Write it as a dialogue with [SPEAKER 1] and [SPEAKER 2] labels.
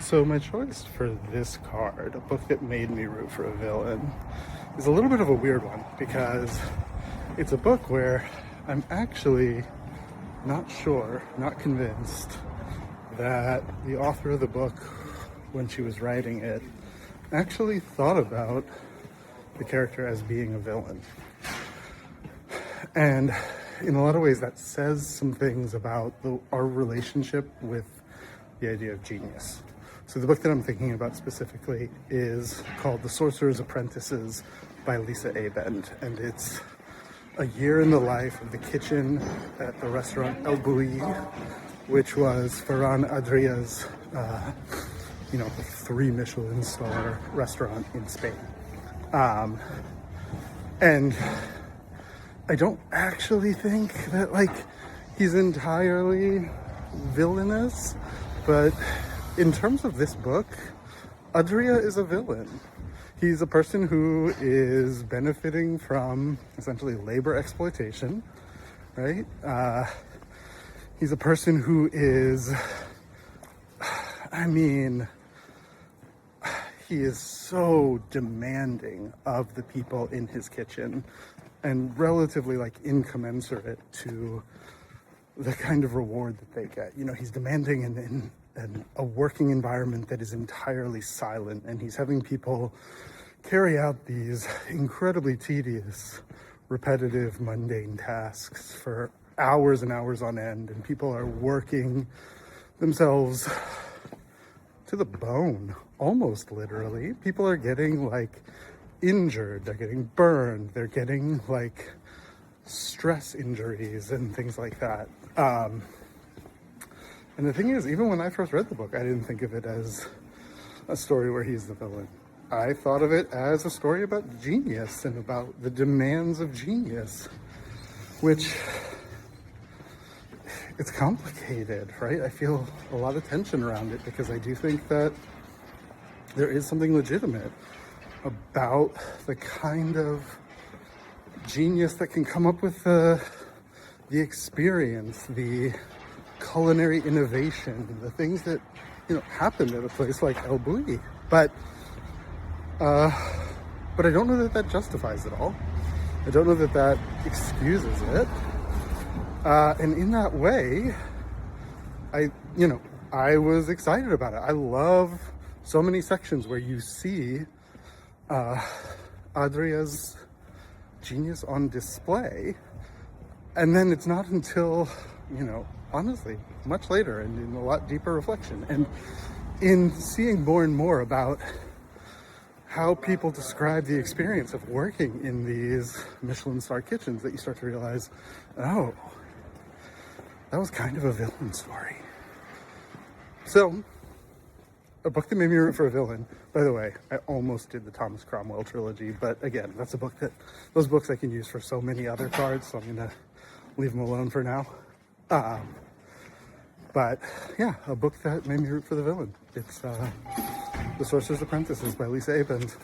[SPEAKER 1] So my choice for this card, a book that made me root for a villain, is a little bit of a weird one because it's a book where I'm actually not sure, not convinced that the author of the book, when she was writing it, actually thought about the character as being a villain. And in a lot of ways that says some things about our relationship with the idea of genius. So the book that I'm thinking about specifically is called The Sorcerer's Apprentices by Lisa Abend, and it's a year in the life of the kitchen at the restaurant El Bulli, which was Ferran Adria's, 3 Michelin star restaurant in Spain. And I don't actually think that he's entirely villainous, but in terms of this book, Adria is a villain. He's a person who is benefiting from essentially labor exploitation, right? He's a person who is, he is so demanding of the people in his kitchen and relatively incommensurate to the kind of reward that they get. He's demanding a working environment that is entirely silent, and he's having people carry out these incredibly tedious, repetitive, mundane tasks for hours and hours on end, and people are working themselves to the bone, almost literally. People are getting injured, they're getting burned, they're getting stress injuries and things like that. And the thing is, even when I first read the book, I didn't think of it as a story where he's the villain. I thought of it as a story about genius and about the demands of genius, which it's complicated, right? I feel a lot of tension around it because I do think that there is something legitimate about the kind of genius that can come up with the experience, the culinary innovation, the things that happened at a place like El Bulli. But I don't know that justifies it all. I don't know that excuses it. And in that way, I was excited about it. I love so many sections where you see Adria's genius on display, and then it's not until honestly much later and in a lot deeper reflection and in seeing more and more about how people describe the experience of working in these Michelin star kitchens that you start to realize, oh, that was kind of a villain story. So, a book that made me root for a villain. By the way, I almost did the Thomas Cromwell trilogy, but again, that's a book those books I can use for so many other cards, so I'm gonna leave them alone for now. But yeah, a book that made me root for the villain. It's The Sorcerer's Apprentices by Lisa Abend.